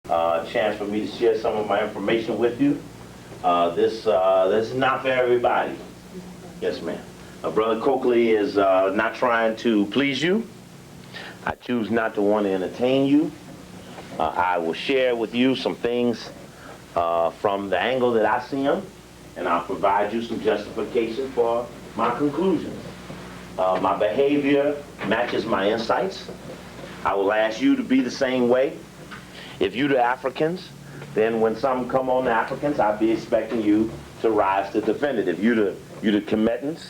chance for me to share some of my information with you. This is not for everybody. Yes, ma'am. Brother Cokley is not trying to please you. I choose not to want to entertain you. I will share with you some things from the angle that I see them, and I'll provide you some justification for my conclusions. My behavior matches my insights. I will ask you to be the same way. If you the Africans, then when some come on the Africans, I'll be expecting you to rise to defend it. If you the Kemetans,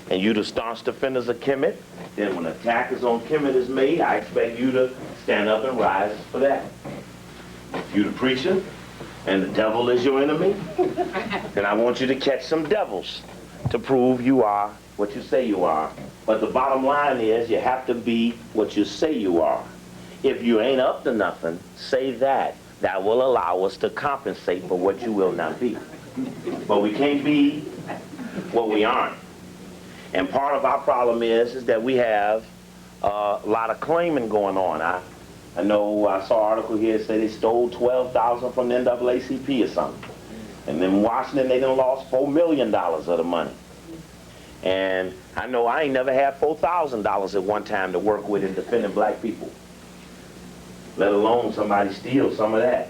and you the staunch defenders of Kemet, then when attack is on Kemet is made, I expect you to stand up and rise for that. If you the preacher, and the devil is your enemy, then I want you to catch some devils to prove you are what you say you are. But the bottom line is you have to be what you say you are. If you ain't up to nothing, say that. That will allow us to compensate for what you will not be. But we can't be what we aren't. And part of our problem is that we have a lot of claiming going on. I know I saw an article here that said they stole $12,000 from the NAACP or something. And in Washington, they done lost $4 million of the money. And I know I ain't never had $4,000 at one time to work with in defending black people, let alone somebody steal some of that.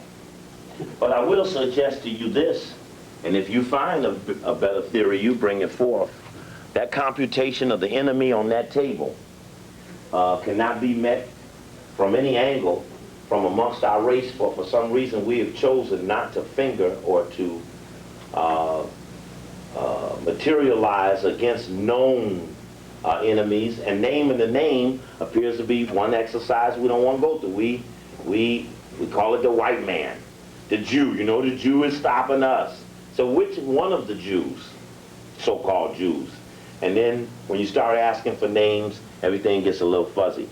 But I will suggest to you this, and if you find a better theory, you bring it forth. That computation of the enemy on that table cannot be met from any angle from amongst our race, for some reason we have chosen not to finger or to materialize against known enemies, and naming the name appears to be one exercise we don't want to go through. We call it the white man, the Jew. You know, the Jew is stopping us. So which one of the Jews, so-called Jews? And then when you start asking for names, everything gets a little fuzzy.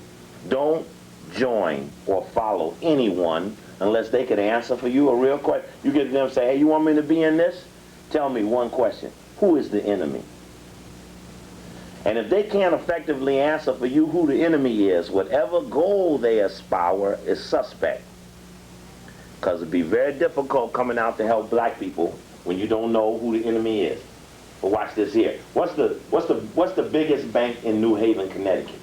Don't join or follow anyone unless they can answer for you a real question. You get to them and say, hey, you want me to be in this? Tell me one question. Who is the enemy? And if they can't effectively answer for you who the enemy is, whatever goal they espouse is suspect. Because it'd be very difficult coming out to help black people when you don't know who the enemy is. But watch this here. What's the biggest bank in New Haven, Connecticut?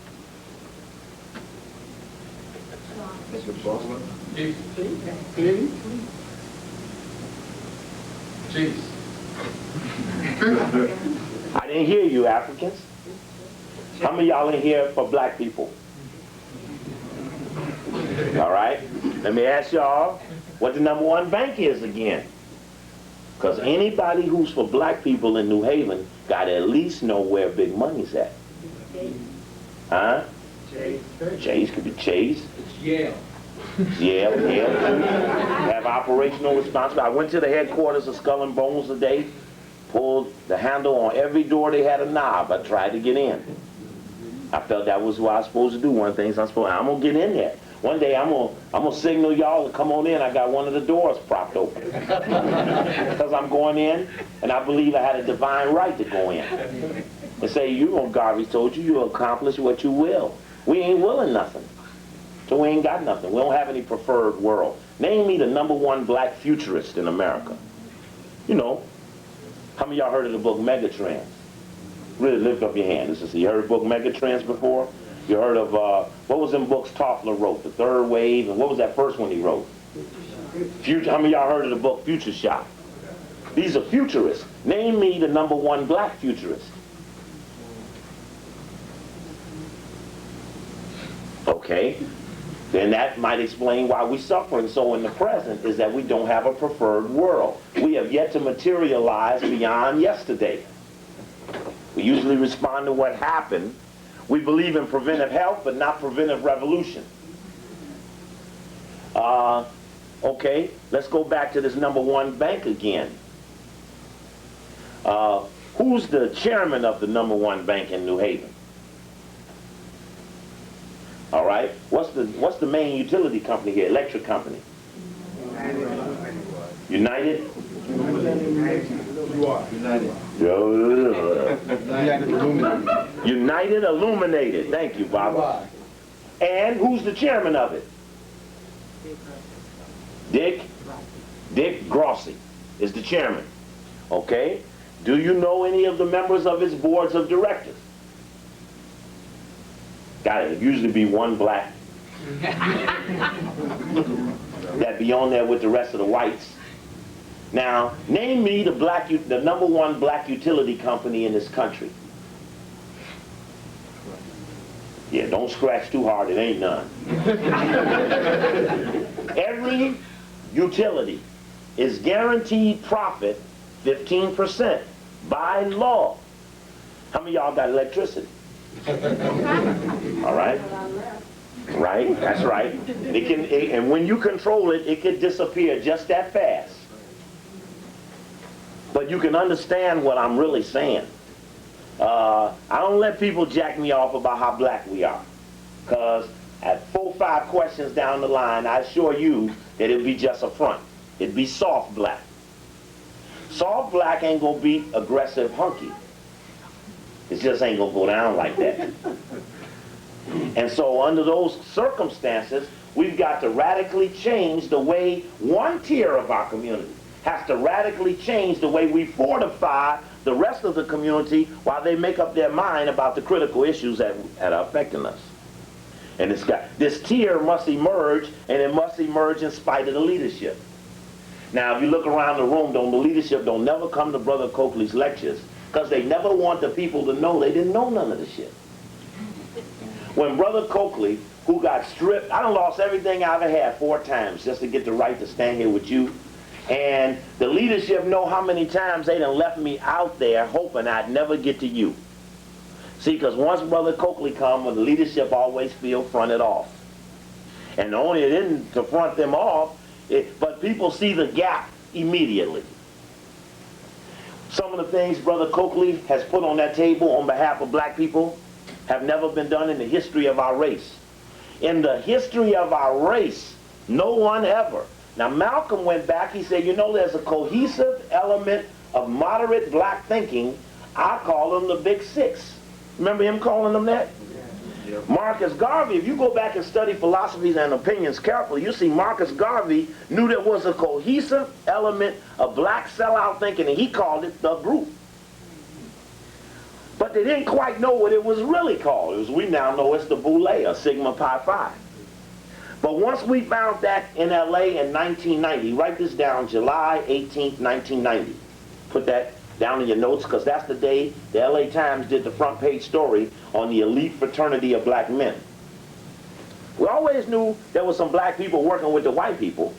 Jeez. I didn't hear you, Africans. How many of y'all in here for black people? All right. Let me ask y'all what the #1 bank is again. Because anybody who's for black people in New Haven got to at least know where big money's at. Huh? Chase could be Chase. It's Yale. Yale. Have operational responsibility. I went to the headquarters of Skull and Bones today, pulled the handle on every door. They had a knob. I tried to get in. I felt that was what I was supposed to do. One of the things I'm gonna get in there. One day I'm gonna signal y'all to come on in. I got one of the doors propped open because I'm going in, and I believe I had a divine right to go in. And say, you know, Garvey told you, you'll accomplish what you will. We ain't willing nothing, so we ain't got nothing. We don't have any preferred world. Name me the #1 black futurist in America. You know, how many of y'all heard of the book Megatrends? Really lift up your hand. You heard of the book Megatrends before? You heard of, what was them books Toffler wrote? The Third Wave, and what was that first one he wrote? How many of y'all heard of the book Future Shock? These are futurists. Name me the #1 black futurist. Okay, then that might explain why we're suffering so in the present, is that we don't have a preferred world. We have yet to materialize beyond yesterday. We usually respond to what happened. We believe in preventive health, but not preventive revolution. Okay, let's go back to this #1 bank again. Who's the chairman of the #1 bank in New Haven? All right, what's the main utility company here, electric company? United? United Illuminated. Thank you, Baba. And who's the chairman of it? Dick Grossi is the chairman. Okay? Do you know any of the members of his boards of directors? Got it. Usually be one black. That be on there with the rest of the whites. Now, name me the #1 black utility company in this country. Yeah, don't scratch too hard, it ain't none. Every utility is guaranteed profit 15% by law. How many of y'all got electricity? All right? Right, that's right. And when you control it, it can disappear just that fast. But you can understand what I'm really saying. I don't let people jack me off about how black we are. Because at 4 or 5 questions down the line, I assure you that it'll be just a front. It'd be soft black. Soft black ain't gonna beat aggressive hunky. It just ain't gonna go down like that. And so under those circumstances, we've got to radically change the way one tier of our community has to radically change the way we fortify the rest of the community while they make up their mind about the critical issues that are affecting us. And this tier must emerge, and it must emerge in spite of the leadership. Now, if you look around the room, the leadership don't never come to Brother Cokley's lectures because they never want the people to know they didn't know none of the shit. When Brother Cokley, who got stripped, I done lost everything I ever had 4 times just to get the right to stand here with you. And the leadership know how many times they done left me out there hoping I'd never get to you. See, because once Brother Cokley come, the leadership always feel fronted off. And only it isn't to front them off, but people see the gap immediately. Some of the things Brother Cokley has put on that table on behalf of black people have never been done in the history of our race. In the history of our race, no one ever. Now Malcolm went back, he said, you know, there's a cohesive element of moderate black thinking. I call them the Big Six. Remember him calling them that? Yeah. Marcus Garvey, if you go back and study philosophies and opinions carefully, you see Marcus Garvey knew there was a cohesive element of black sellout thinking, and he called it the group. But they didn't quite know what it was really called. We now know it's the boule, or Sigma Pi Phi. But once we found that in LA in 1990, write this down, July 18th, 1990. Put that down in your notes, because that's the day the LA Times did the front page story on the elite fraternity of black men. We always knew there were some black people working with the white people,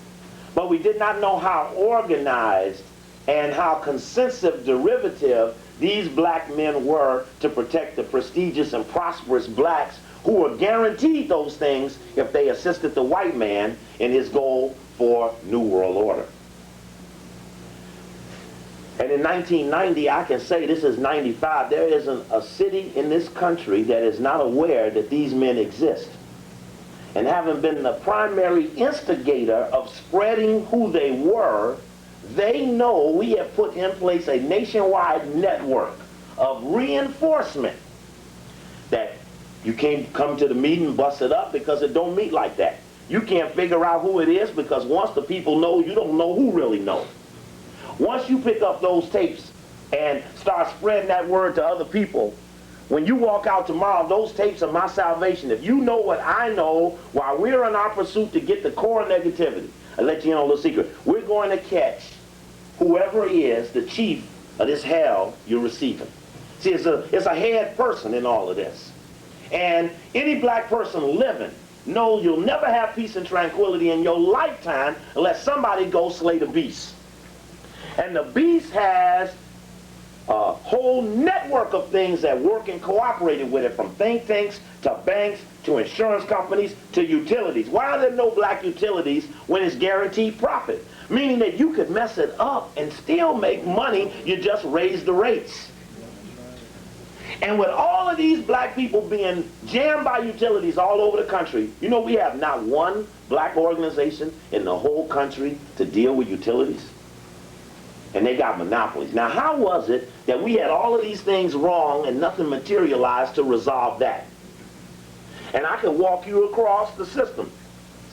but we did not know how organized and how consensus derivative these black men were to protect the prestigious and prosperous blacks who were guaranteed those things if they assisted the white man in his goal for New World Order. And in 1990, I can say, this is 95, there isn't a city in this country that is not aware that these men exist. And having been the primary instigator of spreading who they were, they know we have put in place a nationwide network of reinforcement that you can't come to the meeting and bust it up, because it don't meet like that. You can't figure out who it is, because once the people know, you don't know who really knows. Once you pick up those tapes and start spreading that word to other people, when you walk out tomorrow, those tapes are my salvation. If you know what I know while we're in our pursuit to get the core negativity, I'll let you in on a little secret. We're going to catch whoever is the chief of this hell you're receiving. See, it's a head person in all of this. And any black person living knows you'll never have peace and tranquility in your lifetime unless somebody goes slay the beast. And the beast has a whole network of things that work and cooperated with it, from think tanks to banks to insurance companies to utilities. Why are there no black utilities when it's guaranteed profit? Meaning that you could mess it up and still make money, you just raise the rates. And with all of these black people being jammed by utilities all over the country, you know, we have not one black organization in the whole country to deal with utilities. And they got monopolies. Now, how was it that we had all of these things wrong and nothing materialized to resolve that? And I can walk you across the system.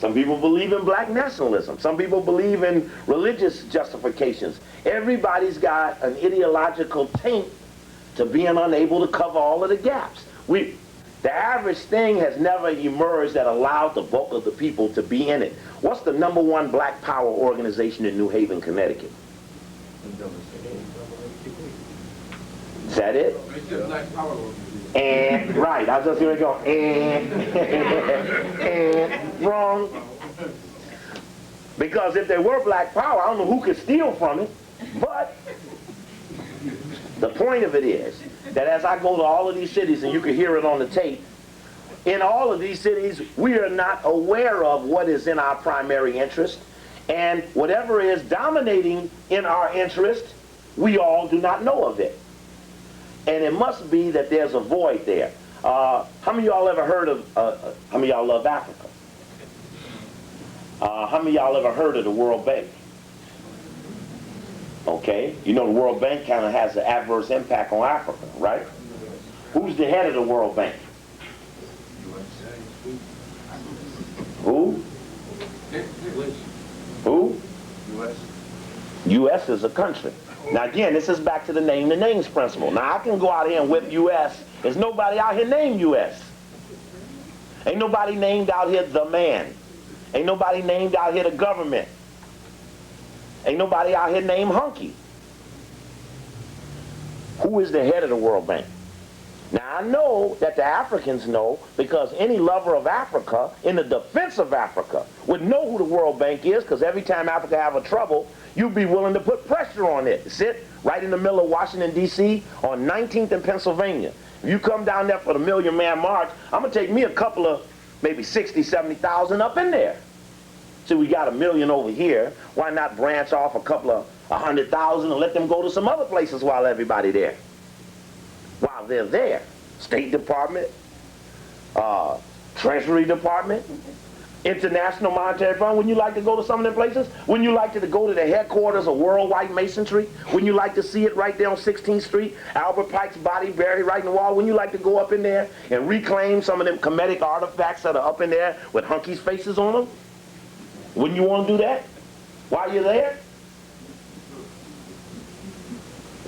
Some people believe in black nationalism. Some people believe in religious justifications. Everybody's got an ideological taint to being unable to cover all of the gaps. The average thing has never emerged that allowed the bulk of the people to be in it. What's the #1 black power organization in New Haven, Connecticut? Is that it? Black power organization. And, right, I was just going to go, and, wrong. Because if there were black power, I don't know who could steal from it, but the point of it is that as I go to all of these cities, and you can hear it on the tape, in all of these cities, we are not aware of what is in our primary interest, and whatever is dominating in our interest, we all do not know of it. And it must be that there's a void there. How many of y'all ever heard of, how many of y'all love Africa? How many of y'all ever heard of the World Bank? Okay, you know the World Bank kind of has an adverse impact on Africa, right? Who's the head of the World Bank? Who? Who? U.S. U.S. is a country. Now again, this is back to the name the names principle. Now I can go out here and whip U.S. There's nobody out here named U.S. Ain't nobody named out here the man. Ain't nobody named out here the government. Ain't nobody out here named Hunky. Who is the head of the World Bank? Now I know that the Africans know, because any lover of Africa in the defense of Africa would know who the World Bank is, because every time Africa have a trouble, you'd be willing to put pressure on it. Sit right in the middle of Washington, D.C. on 19th and Pennsylvania. If you come down there for the Million Man March, I'm going to take me a couple of maybe 60, 70,000 up in there. So we got 1 million over here. Why not branch off a couple of 100,000 and let them go to some other places while everybody there? While they're there. State Department, Treasury Department, International Monetary Fund. Wouldn't you like to go to some of them places? Wouldn't you like to go to the headquarters of Worldwide Masonry? Wouldn't you like to see it right there on 16th Street? Albert Pike's body buried right in the wall. Wouldn't you like to go up in there and reclaim some of them Kemetic artifacts that are up in there with Hunky's faces on them? Wouldn't you want to do that while you're there?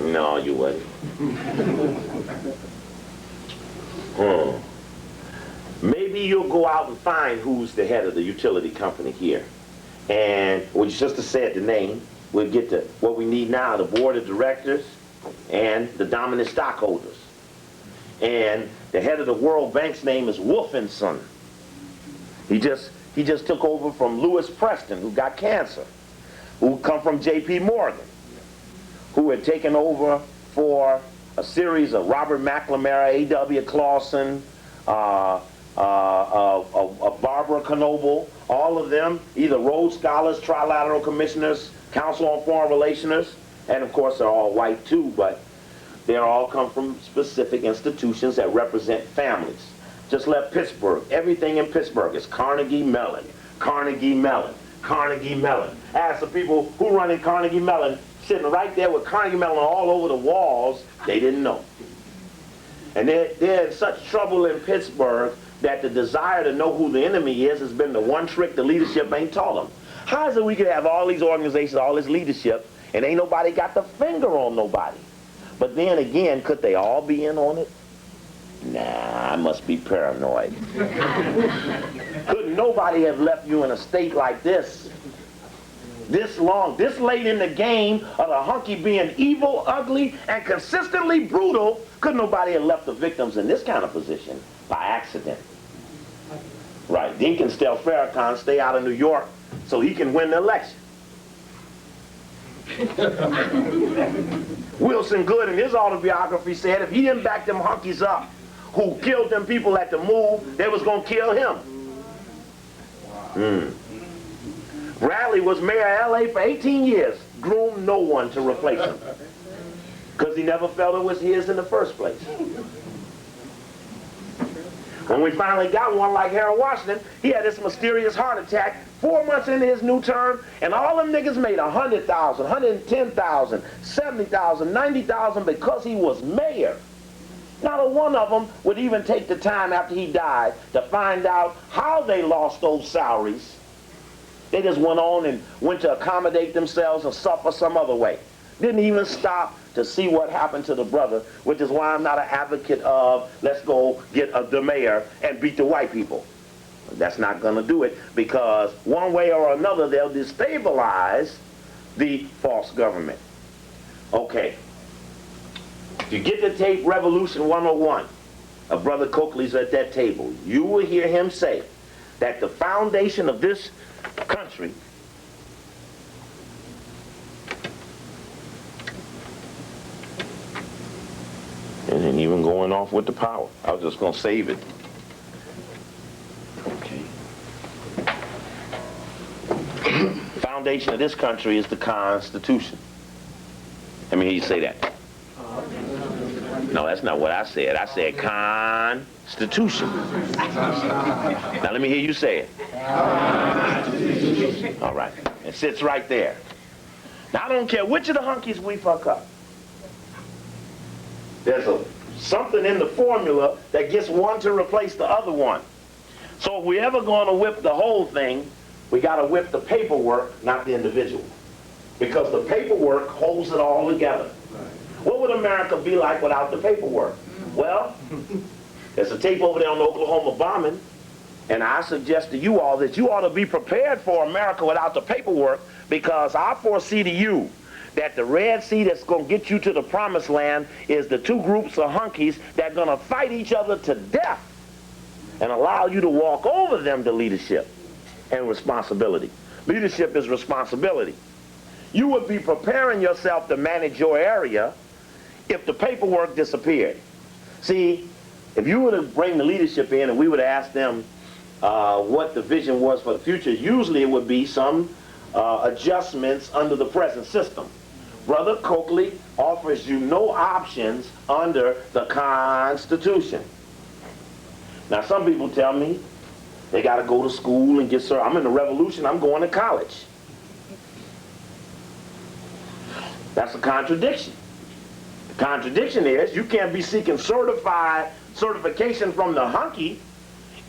No, you wouldn't. Maybe you'll go out and find who's the head of the utility company here. And what your sister said, the name, we'll get to what we need now, the board of directors and the dominant stockholders. And the head of the World Bank's name is Wolfenson. He just took over from Lewis Preston, who got cancer, who come from J.P. Morgan, who had taken over for a series of Robert McNamara, A.W. Clausen, Barbara Knoebel, all of them, either Rhodes Scholars, Trilateral Commissioners, Council on Foreign Relations, and of course they're all white too, but they all come from specific institutions that represent families. Just left Pittsburgh. Everything in Pittsburgh is Carnegie Mellon, Carnegie Mellon, Carnegie Mellon. Ask the people who run in Carnegie Mellon, sitting right there with Carnegie Mellon all over the walls, they didn't know. And they're in such trouble in Pittsburgh that the desire to know who the enemy is has been the one trick the leadership ain't taught them. How is it we could have all these organizations, all this leadership, and ain't nobody got the finger on nobody? But then again, could they all be in on it? Nah, I must be paranoid. Couldn't nobody have left you in a state like this long, this late in the game of the Hunky being evil, ugly, and consistently brutal? Could nobody have left the victims in this kind of position by accident? Right, Deacon Stel Farrakhan stay out of New York so he can win the election. Wilson Good in his autobiography said if he didn't back them Hunkies up who killed them people at the move, they was going to kill him. Bradley was mayor of LA for 18 years, groomed no one to replace him, because he never felt it was his in the first place. When we finally got one like Harold Washington, he had this mysterious heart attack 4 months into his new term, and all them niggas made 100,000, 110,000, 70,000, 90,000 because he was mayor. Not a one of them would even take the time after he died to find out how they lost those salaries They just went on and went to accommodate themselves or suffer some other way. Didn't even stop to see what happened to the brother, which is why I'm not an advocate of let's go get the mayor and beat the white people. That's not going to do it, because one way or another they'll destabilize the false government. Okay. If you get the tape Revolution 101, Brother Cokley's at that table, you will hear him say that the foundation of this country and even going off with the power. I was just going to save it. Okay. Foundation of this country is the Constitution. Let me hear you say that. No, that's not what I said. I said Constitution. Now let me hear you say it. All right. It sits right there. Now I don't care which of the hunkies we fuck up. There's something in the formula that gets one to replace the other one. So if we're ever going to whip the whole thing, we got to whip the paperwork, not the individual. Because the paperwork holds it all together. What would America be like without the paperwork? Well, there's a tape over there on the Oklahoma bombing, and I suggest to you all that you ought to be prepared for America without the paperwork, because I foresee to you that the Red Sea that's going to get you to the promised land is the two groups of hunkies that are going to fight each other to death and allow you to walk over them to leadership and responsibility. Leadership is responsibility. You would be preparing yourself to manage your area if the paperwork disappeared. See, if you were to bring the leadership in and we would ask them what the vision was for the future, usually it would be some adjustments under the present system. Brother Cokley offers you no options under the Constitution. Now some people tell me they got to go to school and get certified. I'm in the revolution, I'm going to college. That's a contradiction. The contradiction is you can't be seeking certification from the hunky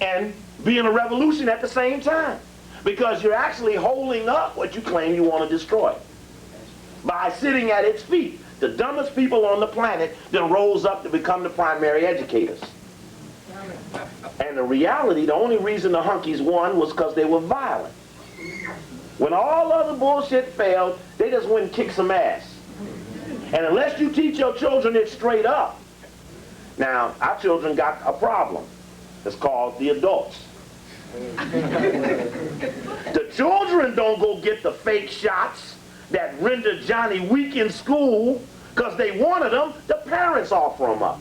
and be in a revolution at the same time, because you're actually holding up what you claim you want to destroy by sitting at its feet. The dumbest people on the planet then rose up to become the primary educators. And the reality, the only reason the hunkies won was because they were violent. When all other bullshit failed, they just went and kicked some ass. And unless you teach your children it straight up, now our children got a problem. It's called the adults. The children don't go get the fake shots that render Johnny weak in school because they wanted them. The parents offer them up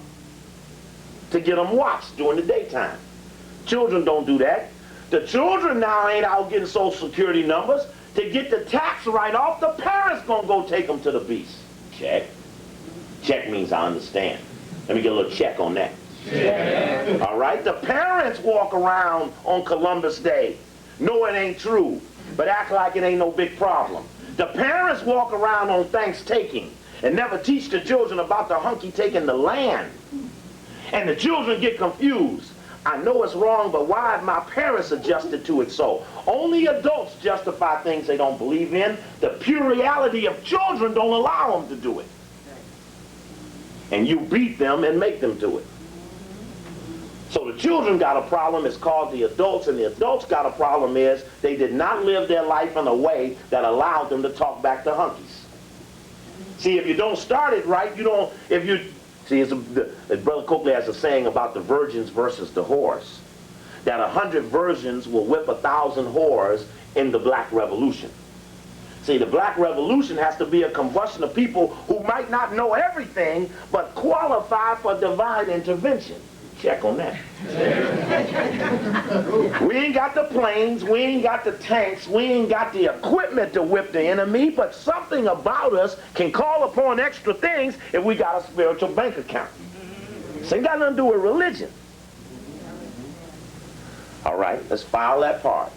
to get them watched during the daytime. Children don't do that. The children now ain't out getting Social Security numbers. To get the tax write-off, the parents gonna go take them to the beast. Check. Check means I understand. Let me get a little check on that. Check. All right? The parents walk around on Columbus Day, know it ain't true, but act like it ain't no big problem. The parents walk around on Thanksgiving and never teach the children about the hunky taking the land. And the children get confused. I know it's wrong, but why have my parents adjusted to it so? Only adults justify things they don't believe in. The pure reality of children don't allow them to do it. And you beat them and make them do it. So the children got a problem, it's called the adults, and the adults got a problem is they did not live their life in a way that allowed them to talk back to hunkies. See, if you don't start it right, you don't, if you, see, Brother Cokley has a saying about the virgins versus the whores, that 100 virgins will whip 1,000 whores in the Black Revolution. See, the Black Revolution has to be a combustion of people who might not know everything, but qualify for divine intervention. Check on that. We ain't got the planes, we ain't got the tanks, we ain't got the equipment to whip the enemy, but something about us can call upon extra things if we got a spiritual bank account. So ain't got nothing to do with religion. All right, let's file that part.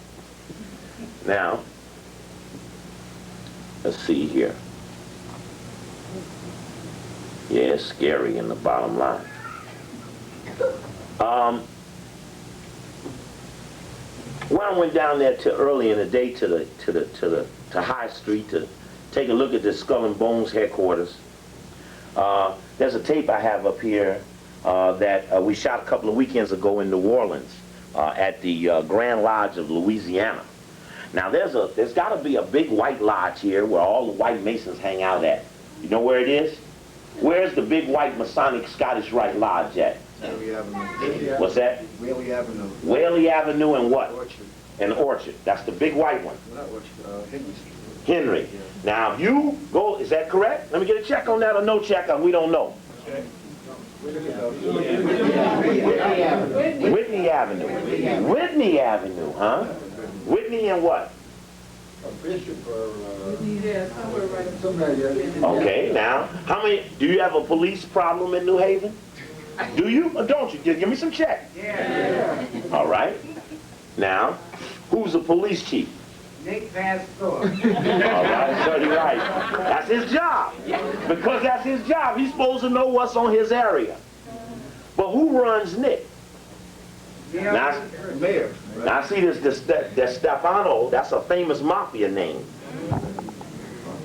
Now, let's see here. Yeah, it's scary in the bottom line. Well, I went down there early in the day to High Street to take a look at the Skull and Bones headquarters. There's a tape I have up here that we shot a couple of weekends ago in New Orleans at the Grand Lodge of Louisiana. Now there's got to be a big white lodge here where all the white Masons hang out at. You know where it is? Where's the big white Masonic Scottish Rite Lodge at? Whaley Avenue. What's that? Whaley Avenue. Whaley Avenue and what? Orchard. And Orchard. That's the big white one. Not Orchard, Henry Street. Henry. Yeah. Now, if you go, is that correct? Let me get a check on that or no check, we don't know. Whitney Avenue. Whitney Avenue. Whitney Avenue, huh? Whitney and what? Bishop or... Yeah, somewhere right. Somebody, yeah. Okay, now, do you have a police problem in New Haven? Do you or don't you? Give me some check. Yeah. All right. Now, who's the police chief? Nick Pastor. All right, so you're right. That's his job. Because that's his job. He's supposed to know what's on his area. But who runs Nick? Now, Mayor. now see this Stefano, that's a famous mafia name.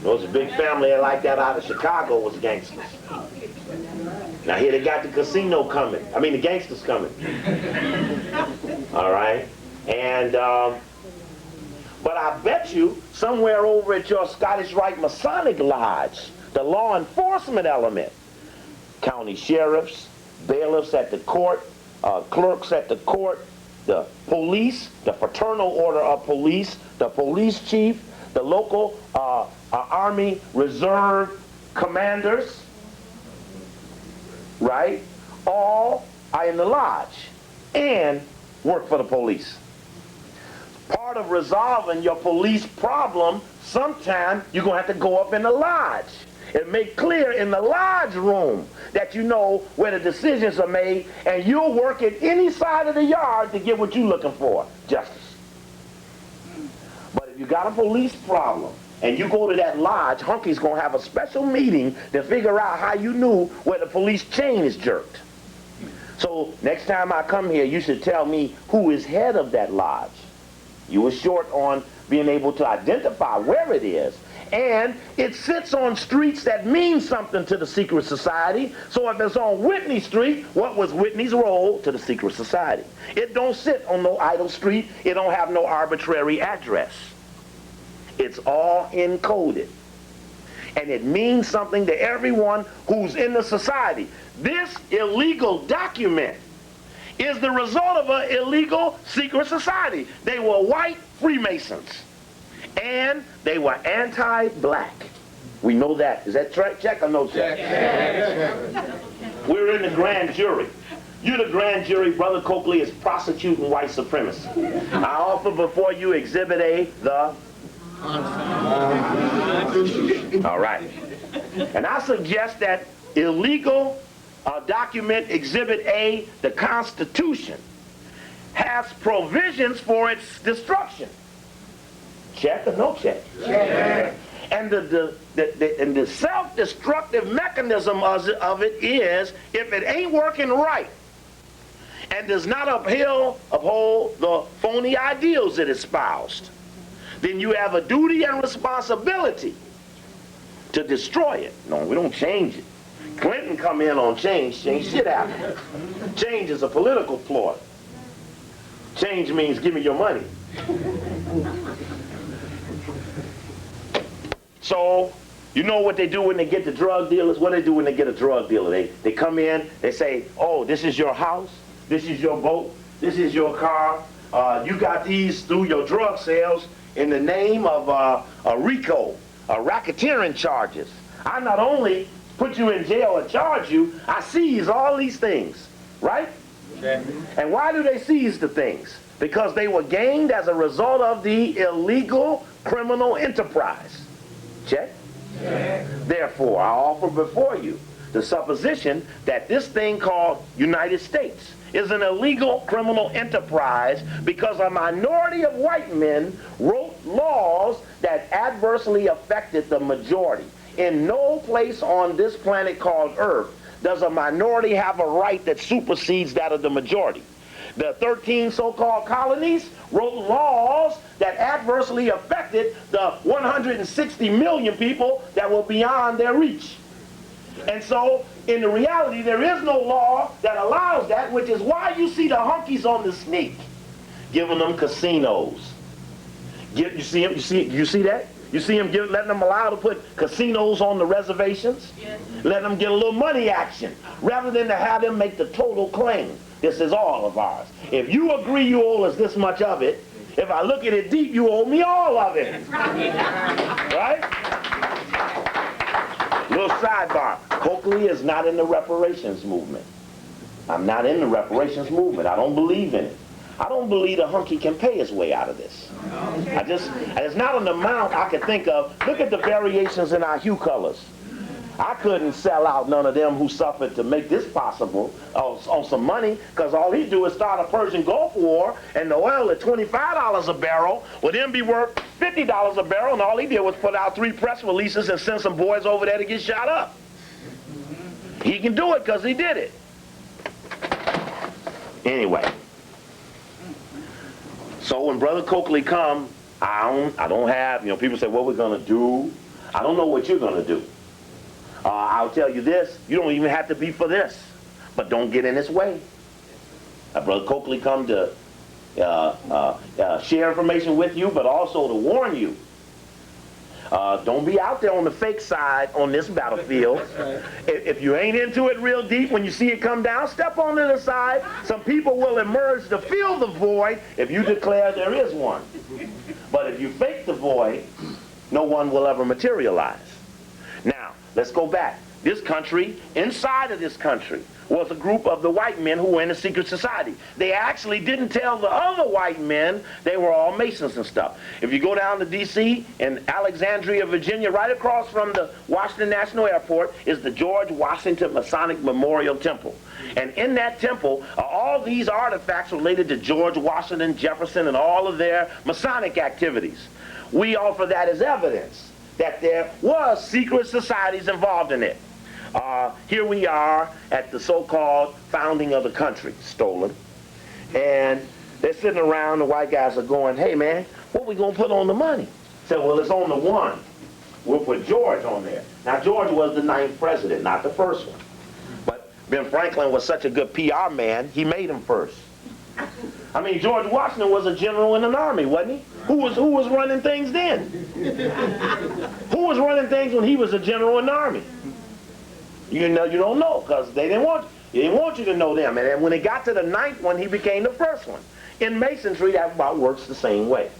There's a big family like that out of Chicago was gangsters. Now here they got the casino coming. I mean the gangsters coming. All right. And but I bet you somewhere over at your Scottish Rite Masonic Lodge, the law enforcement element, county sheriffs, bailiffs at the court, clerks at the court, the police, the fraternal order of police, the police chief, the local Army Reserve commanders, right? All are in the lodge and work for the police. Part of resolving your police problem, sometime you're going to have to go up in the lodge and make clear in the lodge room that you know where the decisions are made and you'll work at any side of the yard to get what you're looking for, justice. But if you got a police problem and you go to that lodge, Hunky's going to have a special meeting to figure out how you knew where the police chain is jerked. So next time I come here, you should tell me who is head of that lodge. You were short on being able to identify where it is. And it sits on streets that mean something to the secret society. So if it's on Whitney Street, what was Whitney's role to the secret society? It don't sit on no idle street. It don't have no arbitrary address. It's all encoded. And it means something to everyone who's in the society. This illegal document is the result of an illegal secret society. They were white Freemasons. And they were anti-black. We know that. Is that check or no check? We're in the grand jury. You're the grand jury. Brother Cokley is prosecuting white supremacy. I offer before you Exhibit A, the... All right. And I suggest that illegal document Exhibit A, the Constitution, has provisions for its destruction. Check or no check? Check. And the self-destructive mechanism of it is, if it ain't working right and does not uphold the phony ideals it espoused, then you have a duty and responsibility to destroy it. No, we don't change it. Clinton come in on change shit happen. Change is a political ploy. Change means give me your money. So, you know what they do when they get the drug dealers? What do they do when they get a drug dealer? They come in, they say, oh, this is your house, this is your boat, this is your car. You got these through your drug sales in the name of a RICO, racketeering charges. I not only put you in jail and charge you, I seize all these things, right? Okay. And why do they seize the things? Because they were gained as a result of the illegal criminal enterprise. Check? Check. Therefore, I offer before you the supposition that this thing called United States is an illegal criminal enterprise because a minority of white men wrote laws that adversely affected the majority. In no place on this planet called Earth does a minority have a right that supersedes that of the majority. The 13 so-called colonies wrote laws that adversely affected the 160 million people that were beyond their reach. And so, in the reality, there is no law that allows that, which is why you see the hunkies on the sneak giving them casinos. You see them? You see that? You see them letting them allow to put casinos on the reservations? Yes. Letting them get a little money action, rather than to have them make the total claim. This is all of ours. If you agree you owe us this much of it, if I look at it deep, you owe me all of it. Right? Little sidebar. Cokley is not in the reparations movement. I'm not in the reparations movement. I don't believe in it. I don't believe a hunky can pay his way out of this. It's not an amount I could think of. Look at the variations in our hue colors. I couldn't sell out none of them who suffered to make this possible on some money, because all he do is start a Persian Gulf War, and the oil at $25 a barrel would then be worth $50 a barrel, and all he did was put out 3 press releases and send some boys over there to get shot up. He can do it because he did it. Anyway. So when Brother Cokley come, I don't have, people say, what we're going to do. I don't know what you're going to do. I'll tell you this, you don't even have to be for this, but don't get in his way. Brother Cokley come to share information with you, but also to warn you. Don't be out there on the fake side on this battlefield. Right. If you ain't into it real deep, when you see it come down, step on to the side. Some people will emerge to fill the void if you declare there is one. But if you fake the void, no one will ever materialize. Now, let's go back. This country, inside of this country, was a group of the white men who were in a secret society. They actually didn't tell the other white men they were all Masons and stuff. If you go down to D.C. in Alexandria, Virginia, right across from the Washington National Airport is the George Washington Masonic Memorial Temple. And in that temple are all these artifacts related to George Washington, Jefferson, and all of their Masonic activities. We offer that as evidence that there was secret societies involved in it. Here we are at the so-called founding of the country, stolen. And they're sitting around, the white guys are going, hey man, what we gonna put on the money? Said, well, it's on the one. We'll put George on there. Now George was the 9th president, not the first one. But Ben Franklin was such a good PR man, he made him first. I mean, George Washington was a general in an army, wasn't he? Who was running things then? Who was running things when he was a general in the army? You don't know, because they didn't want you to know them. And then when it got to the 9th one, he became the first one. In Masonry, that about works the same way.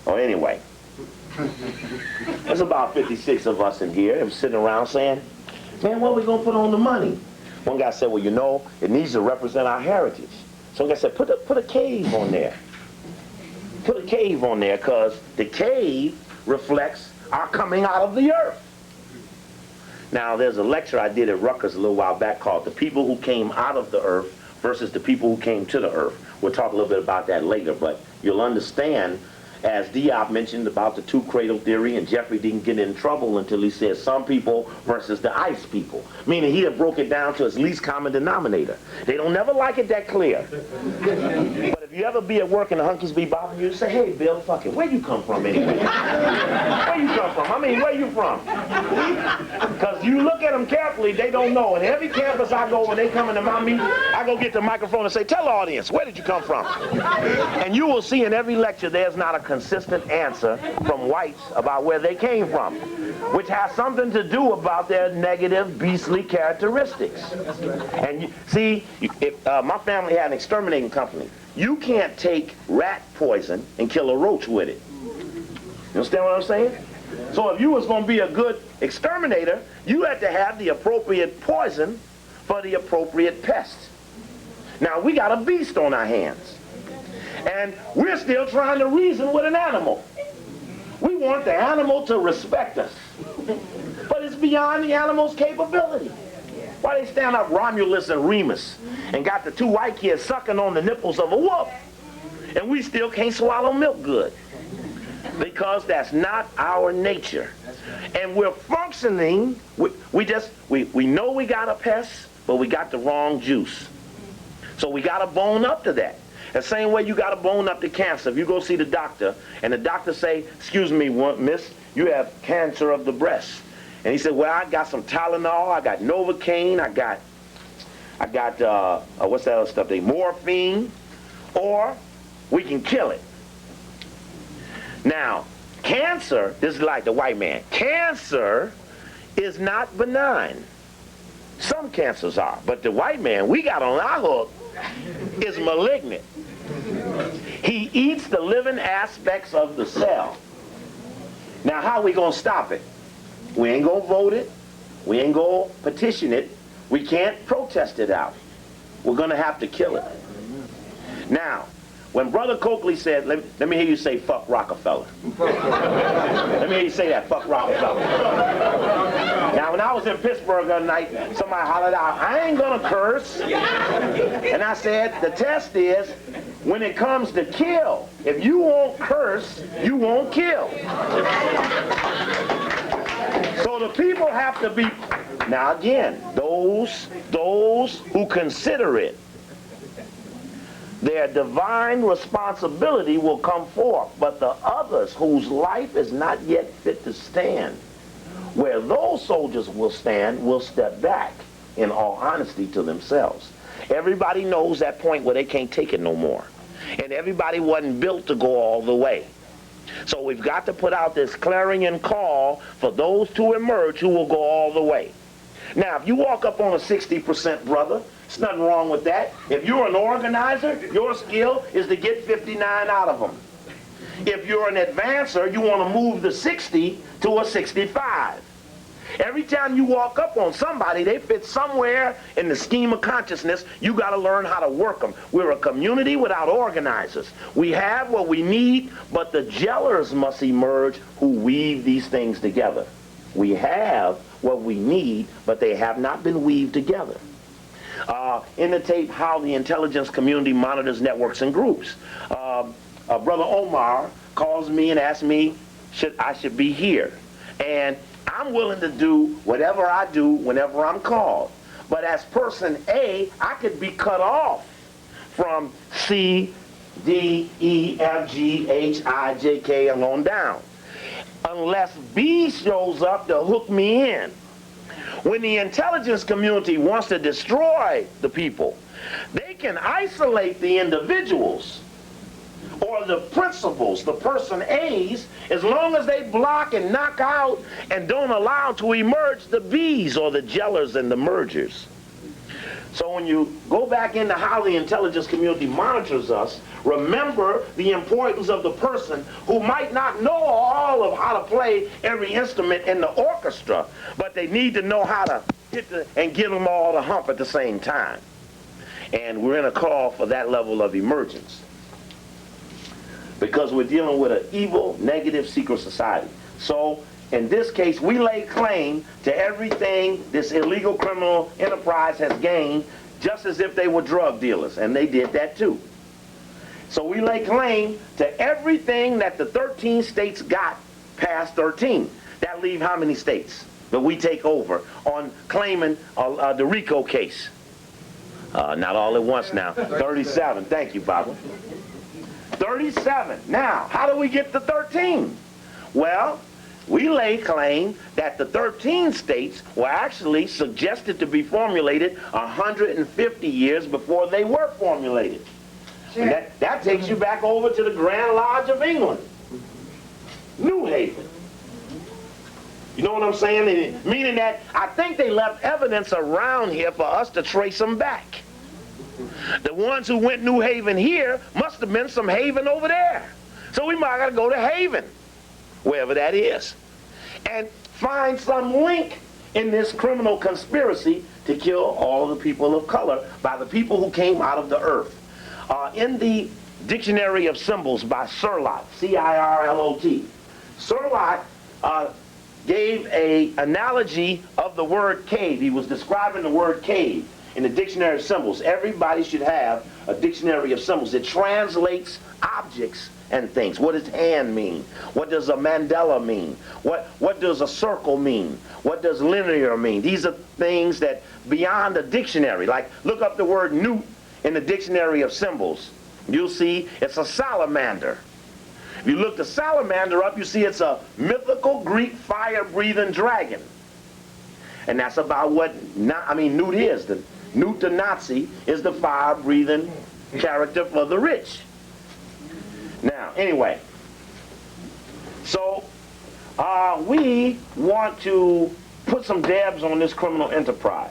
Oh, anyway. There's about 56 of us in here sitting around saying, man, what are we going to put on the money? One guy said, well, it needs to represent our heritage. So I said, put a cave on there. Put a cave on there, because the cave reflects our coming out of the earth. Now, there's a lecture I did at Rutgers a little while back called The People Who Came Out of the Earth versus the People Who Came to the Earth. We'll talk a little bit about that later, but you'll understand, as Diop mentioned about the 2 cradle theory, and Jeffrey didn't get in trouble until he said some people versus the ice people, meaning he had broke it down to its least common denominator. They don't never like it that clear. But if you ever be at work and the hunkies be bothering you, say, hey, Bill, fuck it, where you come from anyway? Where you come from? I mean, where you from? Because you look at them carefully, they don't know. And every campus I go, when they come into my meeting, I go get the microphone and say, tell the audience, where did you come from? And you will see in every lecture there's not a consistent answer from whites about where they came from, which has something to do about their negative, beastly characteristics. And you see, if my family had an exterminating company, you can't take rat poison and kill a roach with it. You understand what I'm saying? So if you was going to be a good exterminator, you had to have the appropriate poison for the appropriate pest. Now, we got a beast on our hands. And we're still trying to reason with an animal. We want the animal to respect us. But it's beyond the animal's capability. Why they stand up Romulus and Remus and got the 2 white kids sucking on the nipples of a wolf, and we still can't swallow milk good? Because that's not our nature. And we're functioning, we know we got a pest, but we got the wrong juice. So we got to bone up to that. The same way you got to bone up to cancer. If you go see the doctor, and the doctor say, excuse me, miss, you have cancer of the breast. And he said, well, I got some Tylenol, I got Novocaine, I got what's that other stuff? Morphine, or we can kill it. Now, cancer, this is like the white man, cancer is not benign. Some cancers are, but the white man we got on our hook is malignant. He eats the living aspects of the cell. Now, how are we going to stop it? We ain't going to vote it. We ain't going to petition it. We can't protest it out. We're going to have to kill it. Now, when Brother Cokley said, let me hear you say, fuck Rockefeller. Let me hear you say that, fuck Rockefeller. Now, when I was in Pittsburgh the other night, somebody hollered out, I ain't going to curse. And I said, the test is, when it comes to kill, if you won't curse, you won't kill. So the people have to be, now again, those who consider it, their divine responsibility will come forth, but the others whose life is not yet fit to stand, where those soldiers will stand, will step back in all honesty to themselves. Everybody knows that point where they can't take it no more. And everybody wasn't built to go all the way. So we've got to put out this clarion call for those to emerge who will go all the way. Now, if you walk up on a 60% brother, there's nothing wrong with that. If you're an organizer, your skill is to get 59 out of them. If you're an advancer, you want to move the 60 to a 65. Every time you walk up on somebody, they fit somewhere in the scheme of consciousness. You got to learn how to work them. We're a community without organizers. We have what we need, but the gellers must emerge who weave these things together. We have what we need, but they have not been weaved together. In the tape, How the Intelligence Community Monitors Networks and Groups, Brother Omar calls me and asks me I should be here. And I'm willing to do whatever I do whenever I'm called. But as person A, I could be cut off from C, D, E, F, G, H, I, J, K, and on down, unless B shows up to hook me in. When the intelligence community wants to destroy the people, they can isolate the individuals or the principles, the person A's, as long as they block and knock out and don't allow to emerge the B's or the gellers and the mergers. So when you go back into how the intelligence community monitors us, remember the importance of the person who might not know all of how to play every instrument in the orchestra, but they need to know how to hit and give them all the hump at the same time. And we're in a call for that level of emergence, because we're dealing with an evil, negative, secret society. So in this case, we lay claim to everything this illegal criminal enterprise has gained, just as if they were drug dealers, and they did that too. So we lay claim to everything that the 13 states got past 13. That leave how many states that we take over on claiming the RICO case? Not all at once now. 37. Thank you, Barbara. 37. Now, how do we get to 13? Well, we lay claim that the 13 states were actually suggested to be formulated 150 years before they were formulated. And that takes you back over to the Grand Lodge of England, New Haven. You know what I'm saying? Meaning that I think they left evidence around here for us to trace them back. The ones who went New Haven here must have been some haven over there. So we might gotta go to Haven, wherever that is, and find some link in this criminal conspiracy to kill all the people of color by the people who came out of the earth. In the Dictionary of Symbols by Sirlot, C-I-R-L-O-T, Sirlot gave an analogy of the word cave. He was describing the word cave in the Dictionary of Symbols. Everybody should have a Dictionary of Symbols. It translates objects and things. What does hand mean? What does a mandala mean? What does a circle mean? What does linear mean? These are things that beyond a dictionary. Like, look up the word newt in the dictionary of symbols, you'll see it's a salamander. If you look the salamander up, you see it's a mythical Greek fire-breathing dragon. And that's about what, Newt is. Newt the Nazi is the fire-breathing character for the rich. Now, anyway, so we want to put some dabs on this criminal enterprise.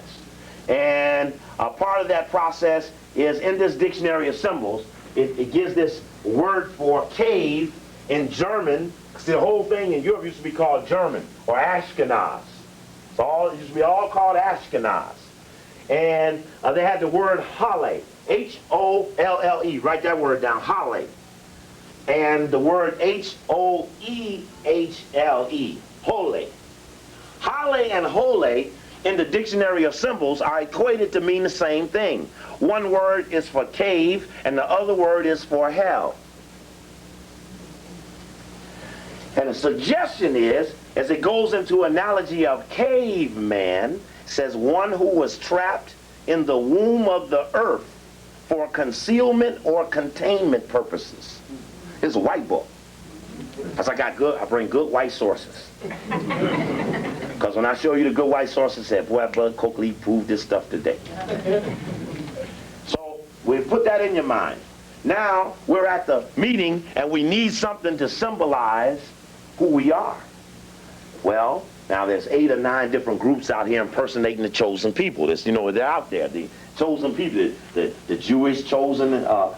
And part of that process is in this dictionary of symbols, it gives this word for cave in German. The whole thing in Europe used to be called German or Ashkenaz. It used to be all called Ashkenaz. And they had the word Halle, H-O-L-L-E. Write that word down, Halle. And the word H-O-E-H-L-E, Holy. Halle and Holy in the dictionary of symbols are equated to mean the same thing. One word is for cave and the other word is for hell. And the suggestion is, as it goes into analogy of caveman, says one who was trapped in the womb of the earth for concealment or containment purposes. It's a white book. Because I bring good white sources. Because when I show you the good white sources, say, boy, Brother Cokley proved this stuff today. So we put that in your mind. Now we're at the meeting and we need something to symbolize who we are. Well, now there's 8 or 9 different groups out here impersonating the chosen people. They're out there. The chosen people, the Jewish chosen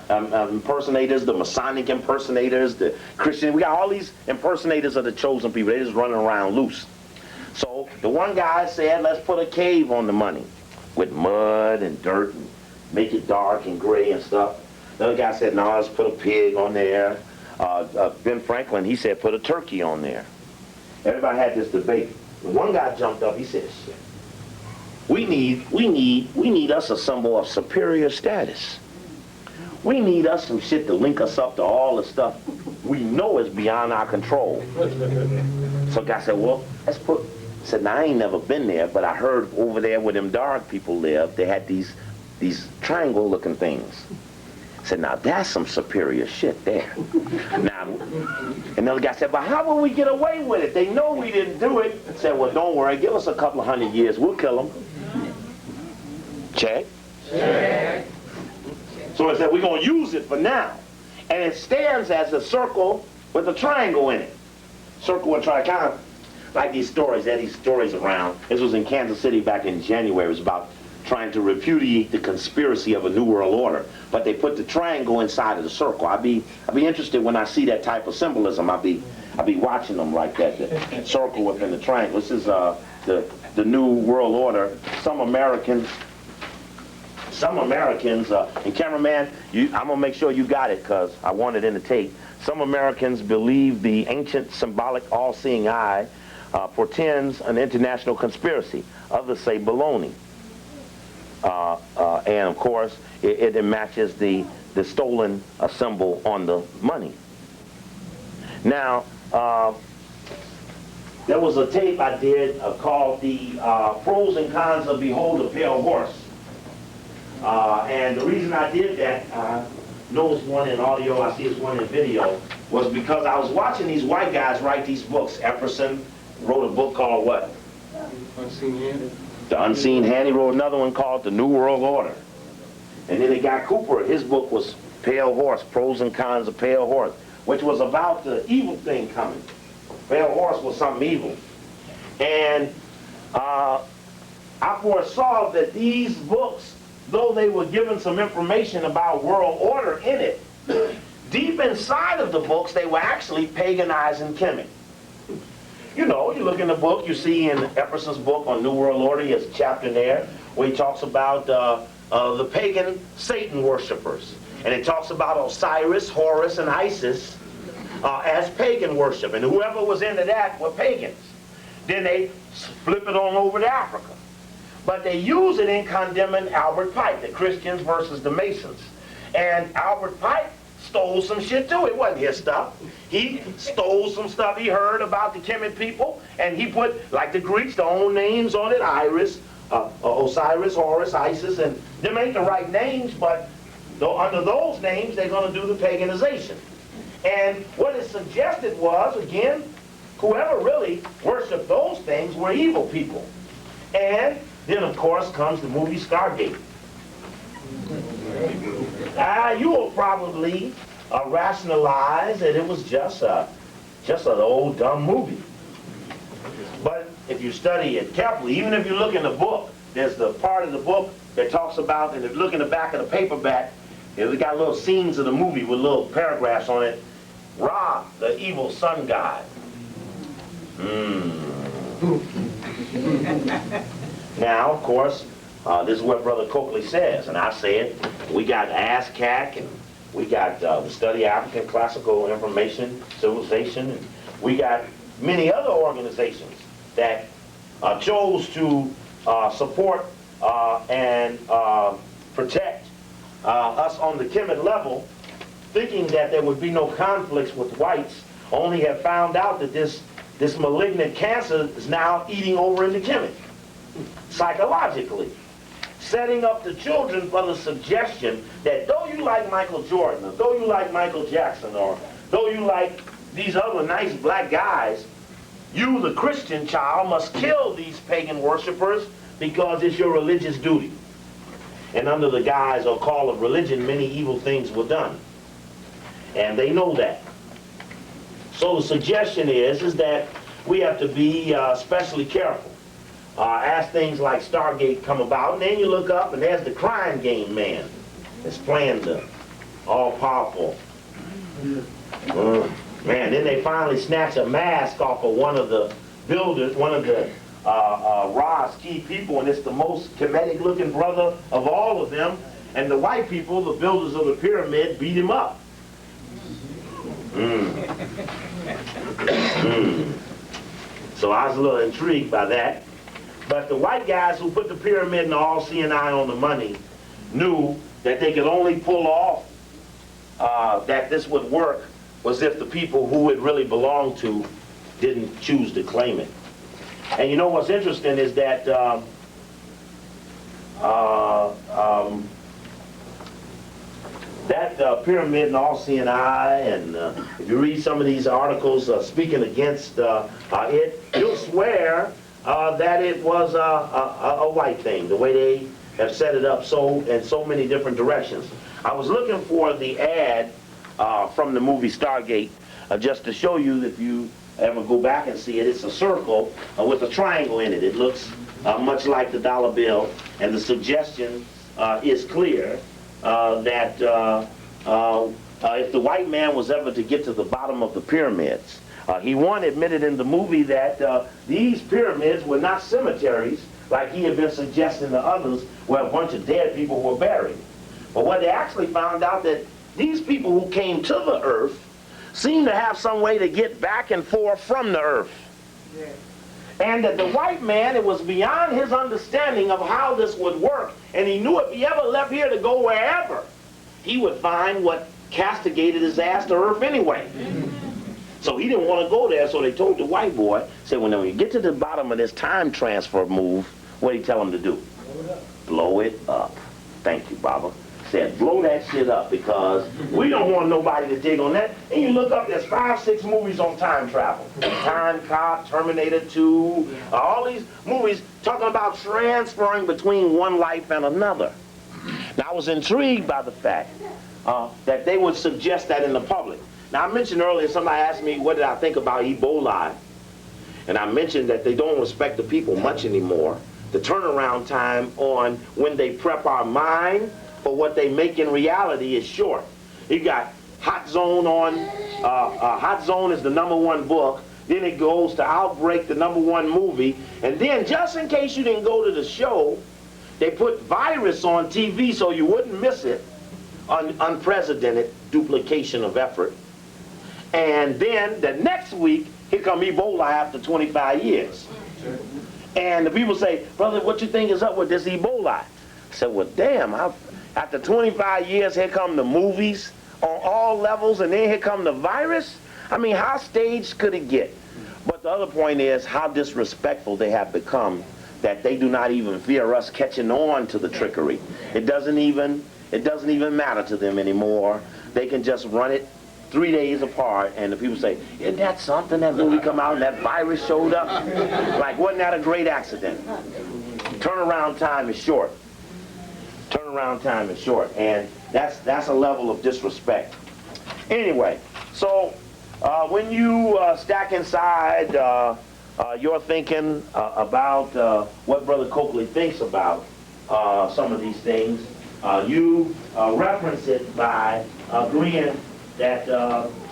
impersonators, the Masonic impersonators, the Christian. We got all these impersonators of the chosen people. They're just running around loose. So the one guy said, let's put a cave on the money with mud and dirt and make it dark and gray and stuff. The other guy said, no, let's put a pig on there. Ben Franklin, he said, put a turkey on there. Everybody had this debate. One guy jumped up, he said, shit, we need us a symbol of superior status. We need us some shit to link us up to all the stuff we know is beyond our control. So a guy said, well, let's put, said, now I ain't never been there, but I heard over there where them dark people live, they had these triangle looking things. I said, now that's some superior shit there. Now, another guy said, but how will we get away with it? They know we didn't do it. I said, well, don't worry, give us a couple of 100 years, we'll kill them. Check? Check. So I said, we're going to use it for now. And it stands as a circle with a triangle in it. Circle and triangle, kind of like these stories. They had these stories around. This was in Kansas City back in January. It was about trying to repudiate the conspiracy of a New World Order. But they put the triangle inside of the circle. I'd be interested when I see that type of symbolism. I'll be watching them like that, the circle within the triangle. This is the New World Order. Some Americans, and cameraman, I'm going to make sure you got it because I want it in the tape. Some Americans believe the ancient symbolic all-seeing eye portends an international conspiracy. Others say baloney. And of course, it matches the stolen symbol on the money. Now, there was a tape I did called the Pros and Cons of Behold a Pale Horse. And the reason I did that, I know it's one in audio, I see it's one in video, was because I was watching these white guys write these books. Epperson wrote a book called what? Unseen Hand. The Unseen Hand. He wrote another one called The New World Order. And then they got Cooper. His book was Pale Horse, Pros and Cons of Pale Horse, which was about the evil thing coming. Pale Horse was something evil. And I foresaw that these books, though they were given some information about world order in it, deep inside of the books, they were actually paganizing Kemet. You know, you look in the book, you see in Epperson's book on New World Order, he has a chapter in there where he talks about the pagan Satan worshipers. And it talks about Osiris, Horus, and Isis as pagan worship. And whoever was into that were pagans. Then they flip it on over to Africa. But they use it in condemning Albert Pike, the Christians versus the Masons. And Albert Pike stole some shit too. It wasn't his stuff. He stole some stuff he heard about the Kemet people, and he put, like the Greeks, their own names on it, Osiris, Horus, Isis, and them ain't the right names, but Though under those names, they're going to do the paganization. And what it suggested was, again, whoever really worshiped those things were evil people. And then, of course, comes the movie Stargate. You will probably rationalize that it was just an old dumb movie. But if you study it carefully, even if you look in the book, there's the part of the book that talks about, and if you look in the back of the paperback, it's got little scenes of the movie with little paragraphs on it. Ra, the evil sun god. Now, of course, this is what Brother Cokley says, and I say it. We got ASCAC, and we got the Study African Classical Information Civilization, and we got many other organizations that chose to support and protect us on the Kemet level, thinking that there would be no conflicts with whites, only have found out that this malignant cancer is now eating over into Kemet, psychologically. Setting up the children for the suggestion that though you like Michael Jordan, or though you like Michael Jackson, or though you like these other nice black guys, you, the Christian child, must kill these pagan worshipers because it's your religious duty. And under the guise or call of religion, many evil things were done. And they know that. So the suggestion is that we have to be especially careful as things like Stargate come about. And then you look up and there's the crime game man that's playing the all-powerful. Man, then they finally snatch a mask off of one of the builders, one of the Ra's key people, and it's the most Kemetic looking brother of all of them. And the white people, the builders of the pyramid, beat him up. So I was a little intrigued by that. But the white guys who put the pyramid and the all-seeing eye on the money knew that they could only pull off that this would work was if the people who it really belonged to didn't choose to claim it. And you know what's interesting is that pyramid and all-seeing eye, and if you read some of these articles speaking against it, you'll swear that it was a white thing, the way they have set it up in so many different directions. I was looking for the ad from the movie Stargate, just to show you that if you ever go back and see it, it's a circle with a triangle in it. It looks much like the dollar bill, and the suggestion is clear that if the white man was ever to get to the bottom of the pyramids, he admitted in the movie that these pyramids were not cemeteries like he had been suggesting to others, where a bunch of dead people were buried. But what they actually found out that these people who came to the earth seemed to have some way to get back and forth from the earth. Yeah. And that the white man, it was beyond his understanding of how this would work. And he knew if he ever left here to go wherever, he would find what castigated his ass to earth anyway. So he didn't want to go there, so they told the white boy, said, when you get to the bottom of this time transfer move, what do you tell him to do? Blow it up. Thank you, Baba. Said, blow that shit up, because we don't want nobody to dig on that. And you look up, there's 5, 6 movies on time travel. Time Cop, Terminator 2, all these movies talking about transferring between one life and another. Now, I was intrigued by the fact that they would suggest that in the public. Now, I mentioned earlier, somebody asked me, what did I think about Ebola? And I mentioned that they don't respect the people much anymore. The turnaround time on when they prep our mind for what they make in reality is short. You got Hot Zone on, Hot Zone is the #1 book, then it goes to Outbreak, the #1 movie, and then just in case you didn't go to the show, they put Virus on TV so you wouldn't miss it, unprecedented duplication of effort. And then the next week, here come Ebola after 25 years. And the people say, brother, what you think is up with this Ebola? I said, well, damn, after 25 years, here come the movies on all levels, and then here come the virus? I mean, how staged could it get? But the other point is how disrespectful they have become, that they do not even fear us catching on to the trickery. It doesn't even It doesn't even matter to them anymore. They can just run it 3 days apart, and the people say, isn't that something that movie come out and that virus showed up? Like, wasn't that a great accident? Turnaround time is short. Turnaround time is short, and that's a level of disrespect. Anyway, so when you stack inside your thinking about what Brother Cokley thinks about some of these things, you reference it by agreeing that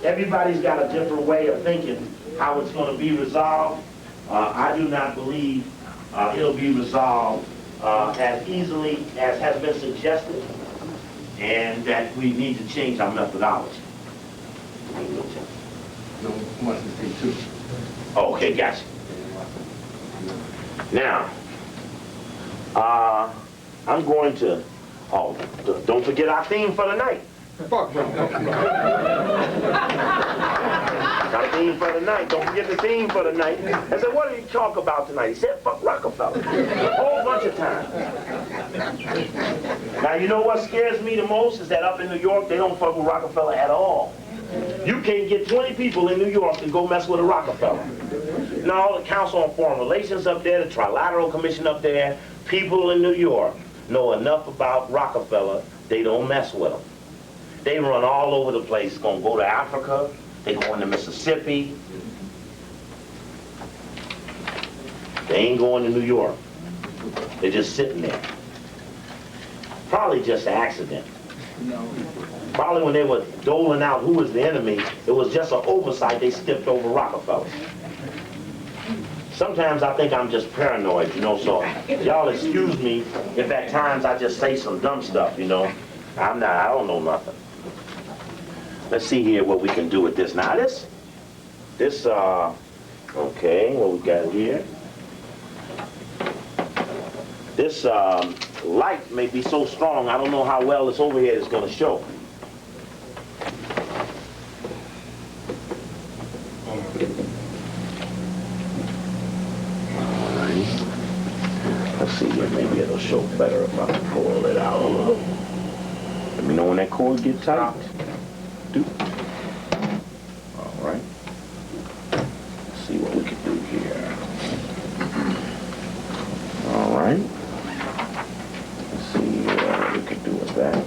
everybody's got a different way of thinking how it's going to be resolved. I do not believe it'll be resolved as easily as has been suggested, and that we need to change our methodology. No, wants to say two. Okay, gotcha. Now, I'm going to, don't forget our theme for the night. Fuck, Our theme for the night. Don't forget the theme for the night. I said, what did he talk about tonight? He said, fuck Rockefeller. A whole bunch of times. Now, you know what scares me the most is that up in New York, they don't fuck with Rockefeller at all. You can't get 20 people in New York to go mess with a Rockefeller. No, the Council on Foreign Relations up there, the Trilateral Commission up there, people in New York know enough about Rockefeller, they don't mess with him. They run all over the place, gonna go to Africa, they go into Mississippi. They ain't going to New York. They're just sitting there. Probably just an accident. Probably when they were doling out who was the enemy, it was just an oversight, they skipped over Rockefeller. Sometimes I think I'm just paranoid, you know, so y'all excuse me if at times I just say some dumb stuff, you know. I don't know nothing. Let's see here what we can do with this. Now okay, what we got here? This light may be so strong, I don't know how well this overhead is going to show. Let's see here, maybe it'll show better if I pull it out a little. Let me know when that cord gets tight. All right. Let's see what we can do here. All right. Let's see what we can do with that.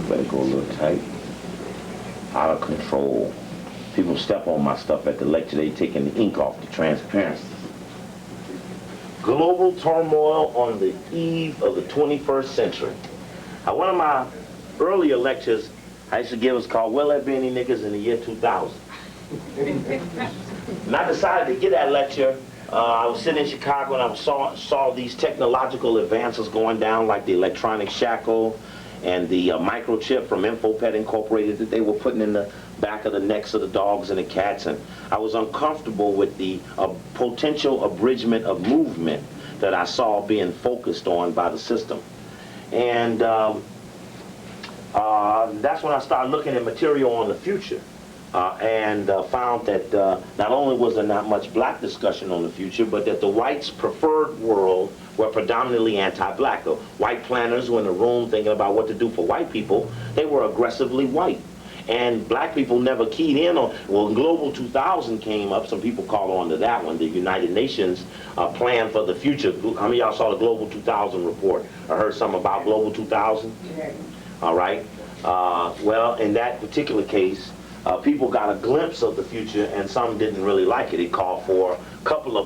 Let it go a little tight. Out of control. People step on my stuff at the lecture, they taking the ink off the transparency. Global turmoil on the eve of the 21st century. Now, one of my earlier lectures I used to give was called Will There Be Any Niggas in the Year 2000? And I decided to give that lecture. I was sitting in Chicago and I saw these technological advances going down, like the electronic shackle and the microchip from Infopet Incorporated that they were putting in the back of the necks of the dogs and the cats, and I was uncomfortable with the potential abridgment of movement that I saw being focused on by the system. And that's when I started looking at material on the future and found that not only was there not much black discussion on the future, but that the whites' preferred world were predominantly anti-black. The white planners were in the room thinking about what to do for white people. They were aggressively white. And black people never keyed in on, well, Global 2000 came up, some people called on to that one, the United Nations plan for the future. How many of y'all saw the Global 2000 report? I heard something about Global 2000? Yeah. All right. Well, in that particular case, people got a glimpse of the future and some didn't really like it. It called for a couple of